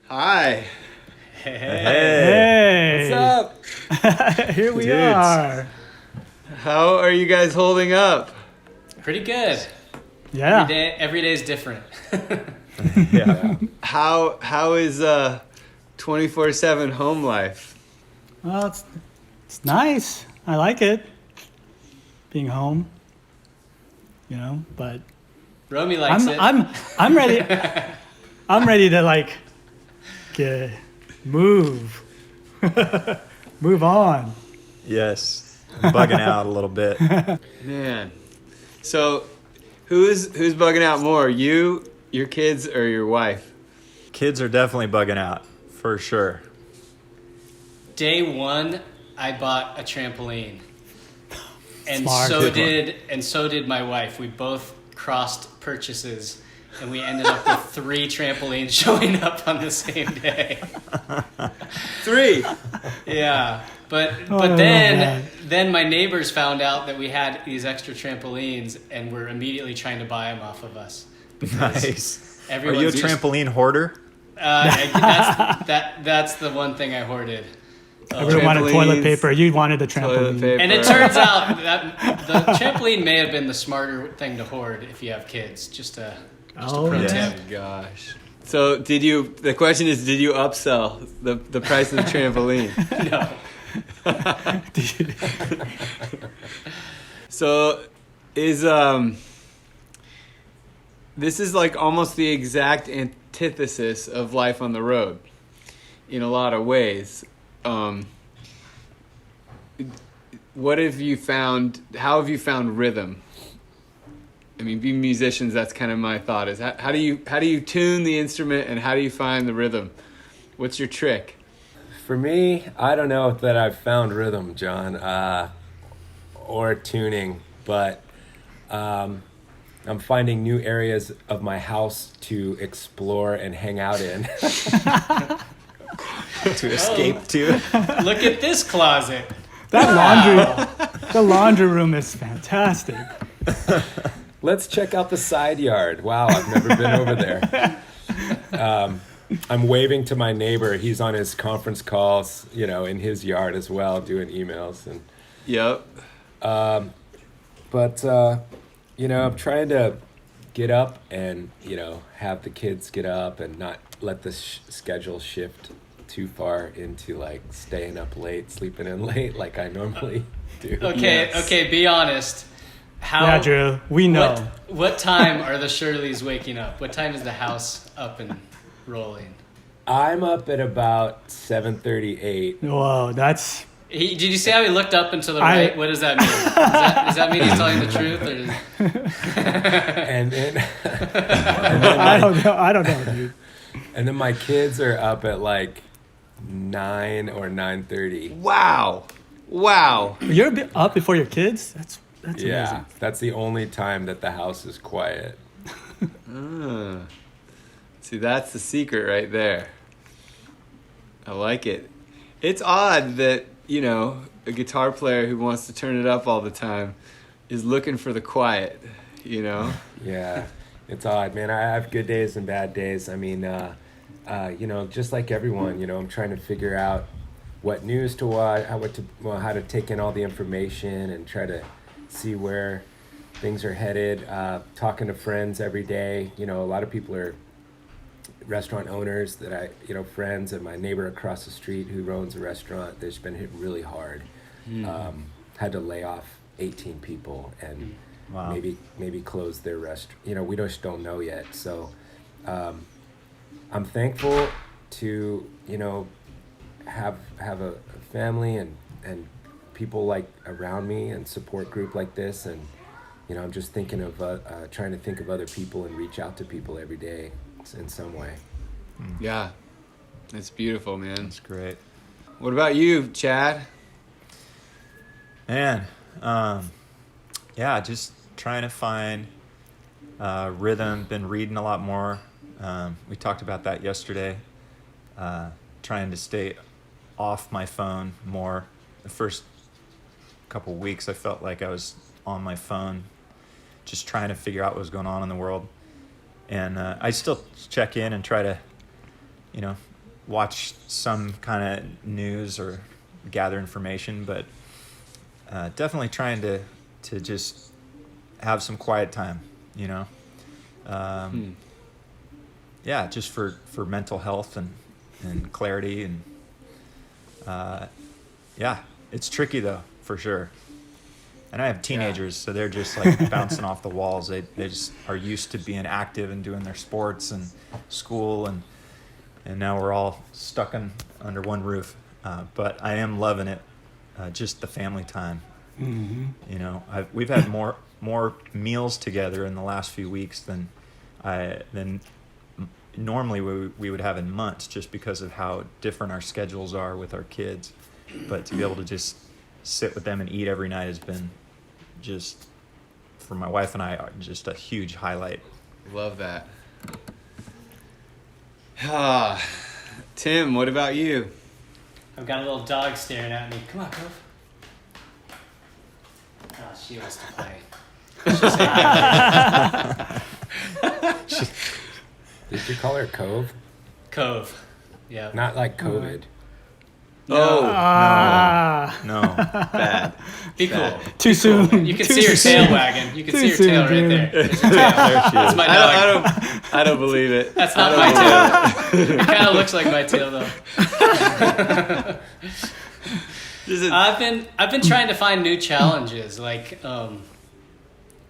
Hi. Hey. What's up? Here we are. How are you guys holding up? Pretty good. Yeah. Every day is different. Yeah. How is 24/7 home life? Well, it's nice. I like it. Being home. But Romy likes it. I'm ready. I'm ready to move. Move on. Yes, I'm bugging out a little bit. Man. So who's bugging out more? You, your kids, or your wife? Kids are definitely bugging out, for sure. Day one, I bought a trampoline. And Smart. so did my wife. We both crossed purchases, and we ended up with 3 trampolines showing up on the same day. 3. Yeah, but man. then my neighbors found out that we had these extra trampolines, and were immediately trying to buy them off of us. Nice. Are Everyone's you a trampoline hoarder? That's the one thing I hoarded. Everyone wanted toilet paper. You wanted the trampoline. And it turns out that the trampoline may have been the smarter thing to hoard if you have kids. Just a pro yeah. tip. Oh gosh. So the question is, did you upsell the price of the trampoline? No. So is this is like almost the exact antithesis of life on the road in a lot of ways. What have you found? How have you found rhythm? I mean, being musicians, that's kind of my thought. Is how do you tune the instrument, and how do you find the rhythm? What's your trick? For me, I don't know that I've found rhythm, John, or tuning, but I'm finding new areas of my house to explore and hang out in. To escape to? Look at this closet. The laundry room is fantastic. Let's check out the side yard. Wow, I've never been over there. I'm waving to my neighbor. He's on his conference calls, in his yard as well, doing emails. And Yep. But I'm trying to get up and, have the kids get up and not let the schedule shift too far into staying up late, sleeping in late like I normally do. Okay, be honest. Yeah, Drew, we know. What time are the Shirleys waking up? What time is the house up and rolling? I'm up at about 7:38. Whoa, that's... Did you see how he looked up and to the right? What does that mean? Does that mean he's telling the truth? Or and then I don't know, dude. And then my kids are up at 9 or 9:30. Wow. You're a bit up before your kids? That's Yeah, amazing. that's the only time that the house is quiet. See, that's the secret right there. I like it. It's odd that, a guitar player who wants to turn it up all the time is looking for the quiet, Yeah, it's odd, man. I have good days and bad days. I mean, just like everyone, I'm trying to figure out what news to watch, how to take in all the information and try to see where things are headed. Talking to friends every day. A lot of people are restaurant owners that friends, and my neighbor across the street who owns a restaurant that's been hit really hard. Had to lay off 18 people and Wow. maybe close their restaurant. We just don't know yet. So I'm thankful to have a family and people around me and support group like this, and I'm just thinking of trying to think of other people and reach out to people every day in some way. Yeah. It's beautiful, man. That's great. What about you, Chad? Man, just trying to find rhythm. Been reading a lot more. We talked about that yesterday. Trying to stay off my phone more. The first couple weeks, I felt like I was on my phone, just trying to figure out what was going on in the world. And I still check in and try to, watch some kind of news or gather information, but definitely trying to just have some quiet time, you know. Yeah, just for mental health and clarity, and yeah, it's tricky though, for sure. And I have teenagers, so they're just like bouncing off the walls. They just are used to being active and doing their sports and school, and now we're all stuck under one roof. But I am loving it, just the family time. Mm-hmm. You know, we've had more meals together in the last few weeks than normally we would have in months, just because of how different our schedules are with our kids. But to be able to just sit with them and eat every night has been just, for my wife and I, just a huge highlight. Love that. Tim, what about you? I've got a little dog staring at me. Come on, Cove. Oh, she wants to play. Did you call her Cove? Cove. Yeah. Not like COVID. No. No. Bad. Be cool. Too soon. You can Too see her soon. tail wagging. You can Too see her soon, tail right Jim. there. There's her tail. There she That's is. my dog. I don't believe it. That's not my tail. It kind of looks like my tail though. I've been trying to find new challenges, like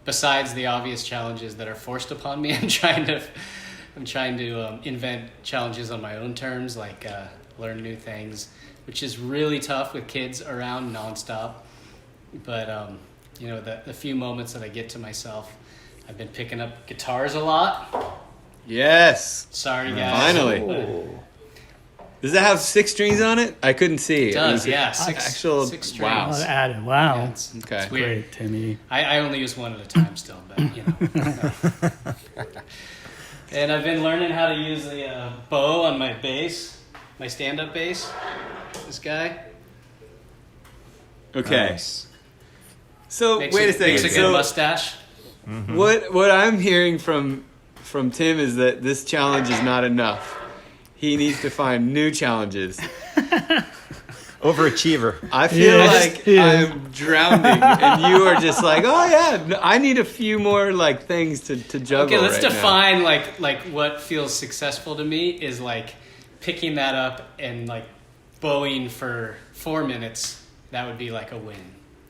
besides the obvious challenges that are forced upon me. I'm trying to invent challenges on my own terms, like learn new things, which is really tough with kids around nonstop. But you know, the few moments that I get to myself, I've been picking up guitars a lot. Yes. Sorry, guys. Finally. Does that have 6 strings on it? I couldn't see. It does, yeah. Six strings. Wow. Oh, added. Wow. Yeah, it's Okay. weird. Great, Timmy. I only use one at a time still, but you know. And I've been learning how to use the bow on my bass, my stand-up bass. This guy. Okay. Nice. So Makes wait a a second. good So mustache. what I'm hearing from Tim is that this challenge is not enough. He needs to find new challenges. Overachiever. I feel Yeah. like Yeah. I'm drowning, and you are just like, oh yeah, I need a few more like things to juggle. Okay, let's right now. define like what feels successful to me is like picking that up and like bowing for 4 minutes. That would be like a win.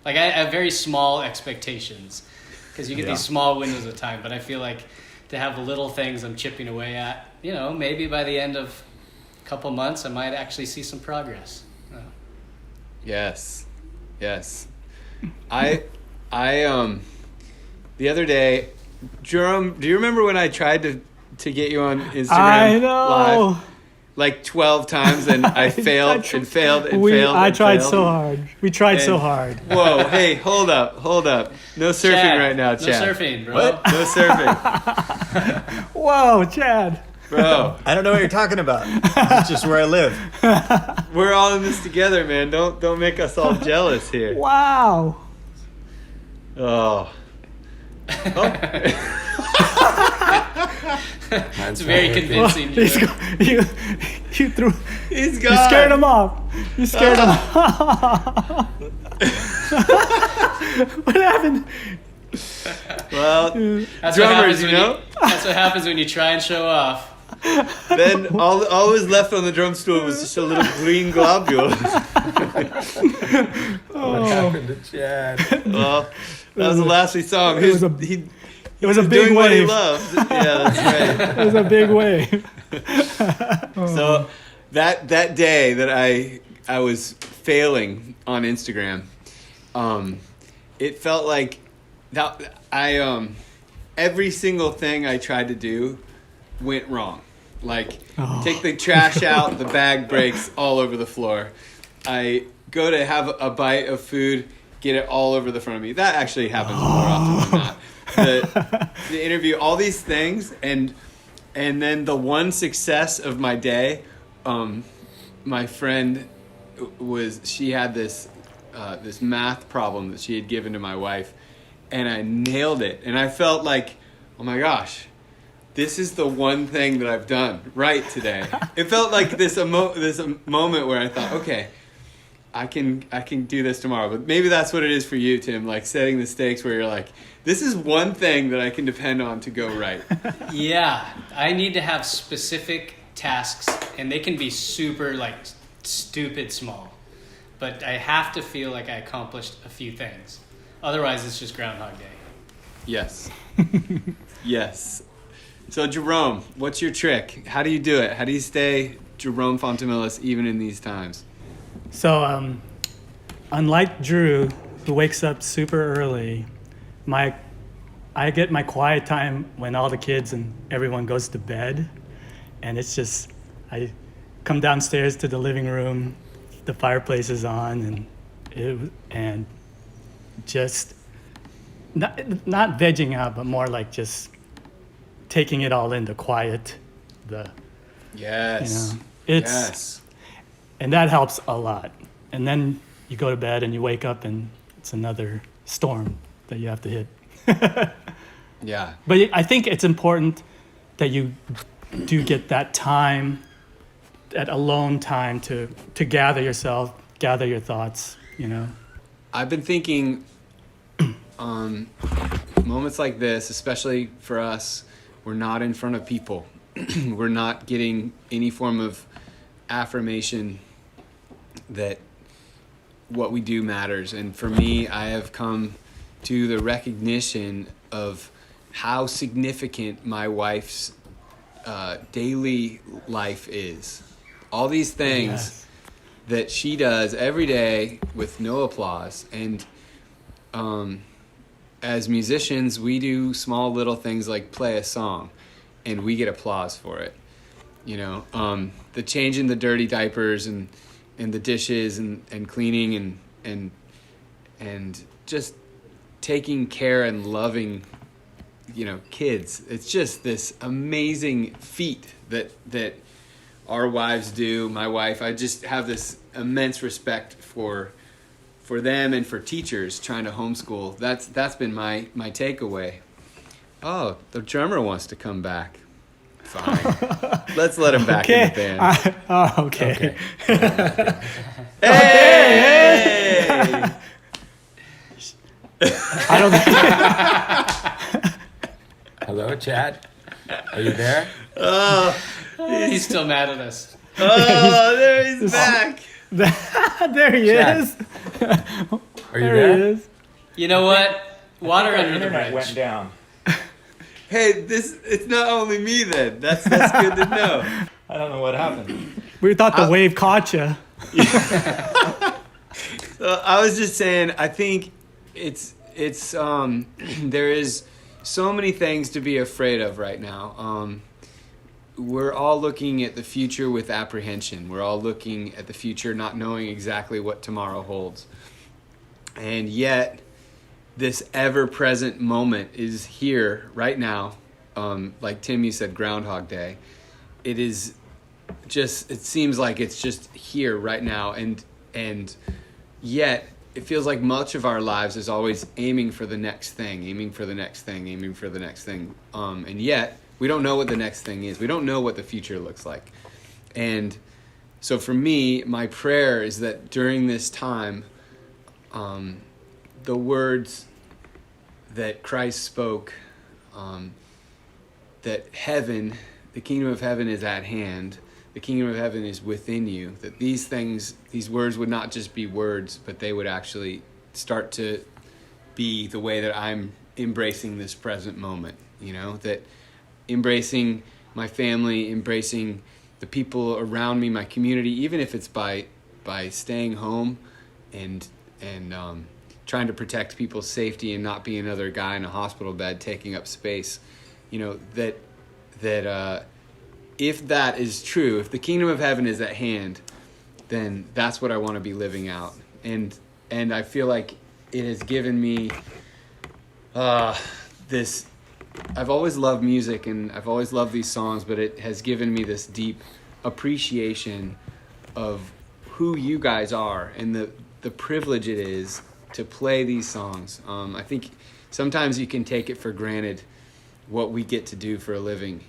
Like I have very small expectations because you get these small windows of time, but I feel like to have the little things I'm chipping away at, you know, maybe by the end of a couple months I might actually see some progress. Yes. I the other day, Jerome, do you remember when I tried to get you on Instagram I know. live like 12 times and I failed and failed and failed? I and tried failed? so hard. We tried so And- hard. Whoa, hey, hold up. No surfing Chad, right now, no Chad. surfing, bro. What? No surfing. Whoa, Chad. Bro, I don't know what you're talking about. It's just where I live. we're all in this together, man. Don't make us all jealous here. Wow. Oh. It's very convincing. He's Drew. you threw. He's You gone. scared him off. You scared him off. What happened? Well, That's drummers, you know? That's what happens when you try and show off. Then all was left on the drum stool was just a little green globule. What happened to Chad? Well, that was the last we saw him. It was a big doing what he wave. loves. Yeah, that's right. It was a big wave. So that day that I was failing on Instagram, it felt like that every single thing I tried to do went wrong. Like take the trash out, the bag breaks all over the floor. I go to have a bite of food, get it all over the front of me. That actually happens more often than not. The interview, all these things, and then the one success of my day, my friend she had this math problem that she had given to my wife, and I nailed it, and I felt like, oh my gosh, this is the one thing that I've done right today. It felt like this moment where I thought, okay, I can do this tomorrow. But maybe that's what it is for you, Tim, like setting the stakes where you're like, this is one thing that I can depend on to go right. Yeah, I need to have specific tasks, and they can be super like stupid small, but I have to feel like I accomplished a few things. Otherwise, it's just Groundhog Day. Yes. Yes. So Jerome, what's your trick? How do you do it? How do you stay Jerome Fontamillis even in these times? So, unlike Drew, who wakes up super early, I get my quiet time when all the kids and everyone goes to bed, and it's just I come downstairs to the living room, the fireplace is on, and just not vegging out, but more like just taking it all in, the quiet, Yes. it's Yes. and that helps a lot. And then you go to bed and you wake up and it's another storm that you have to hit. Yeah. But I think it's important that you do get that time, that alone time to gather yourself, gather your thoughts, I've been thinking moments like this, especially for us, we're not in front of people. We're not getting any form of affirmation that what we do matters. And for me, I have come to the recognition of how significant my wife's daily life is. All these things Yes. that she does every day with no applause. And as musicians, we do small little things like play a song, and we get applause for it. The changing the dirty diapers and the dishes and cleaning and just taking care and loving, kids. It's just this amazing feat that our wives do. My wife, I just have this immense respect for them and for teachers trying to homeschool. That's been my takeaway. Oh, the drummer wants to come back. Fine. Let's let him back in the band. Okay. Hey! I don't think Hello, Chad. Are you there? Oh, He's still mad at us. there he's back. there he Chad. is. Are you There there? he is. You know what? Water Our under the internet bridge. went down. Hey, it's not only me then. That's good to know. I don't know what happened. We thought the wave caught you. So I was just saying, I think it's there is so many things to be afraid of right now. We're all looking at the future with apprehension. We're all looking at the future not knowing exactly what tomorrow holds. And yet, this ever-present moment is here right now. Like Tim, you said, Groundhog Day. It seems like it's just here right now. And yet, it feels like much of our lives is always aiming for the next thing, aiming for the next thing, aiming for the next thing. And yet, we don't know what the next thing is. We don't know what the future looks like. And so for me, my prayer is that during this time, the words that Christ spoke, that heaven, the kingdom of heaven is at hand, the kingdom of heaven is within you, that these words would not just be words, but they would actually start to be the way that I'm embracing this present moment, that embracing my family, embracing the people around me, my community, even if it's by staying home and trying to protect people's safety and not be another guy in a hospital bed taking up space, that if that is true, if the kingdom of heaven is at hand, then that's what I want to be living out. And I feel like it has given me this. I've always loved music and I've always loved these songs, but it has given me this deep appreciation of who you guys are and the privilege it is to play these songs. I think sometimes you can take it for granted what we get to do for a living.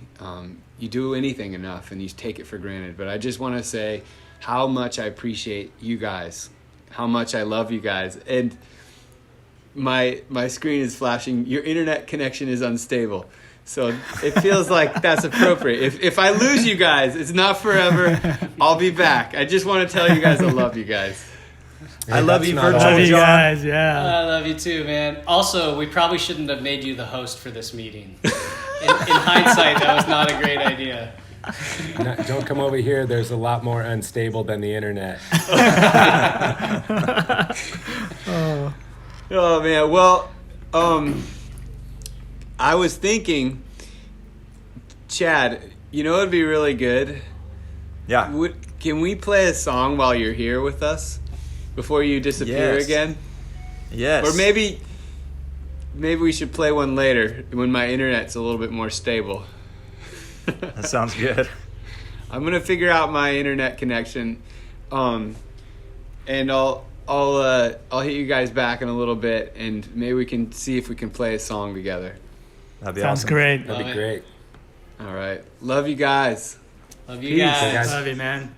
You do anything enough and you take it for granted. But I just want to say how much I appreciate you guys, how much I love you guys. And my screen is flashing. Your internet connection is unstable. So it feels like that's appropriate. If I lose you guys, it's not forever. I'll be back. I just want to tell you guys I love you guys. I love you, That's not Virtual all. Love you John. guys, yeah. I love you too, man. Also, we probably shouldn't have made you the host for this meeting. In hindsight, that was not a great idea. Don't come over here. There's a lot more unstable than the internet. Oh man, well, I was thinking, Chad, you know it'd be really good? Yeah. Can we play a song while you're here with us before you disappear Yes. again? Yes. Or maybe we should play one later when my internet's a little bit more stable. That sounds good. I'm gonna figure out my internet connection, and I'll hit you guys back in a little bit, and maybe we can see if we can play a song together. That'd be Sounds awesome. great. That'd be Love it. great. All right, love you guys. Love you Peace, guys. guys. Love you, man.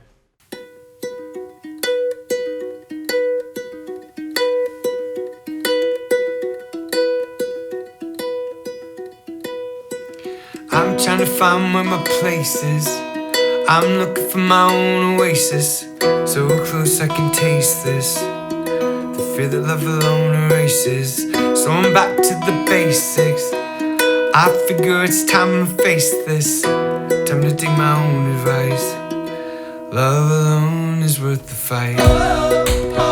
I'm trying to find where my place is. I'm looking for my own oasis. So close I can taste this. The fear that love alone erases. So I'm back to the basics. I figure it's time to face this. Time to take my own advice. Love alone is worth the fight.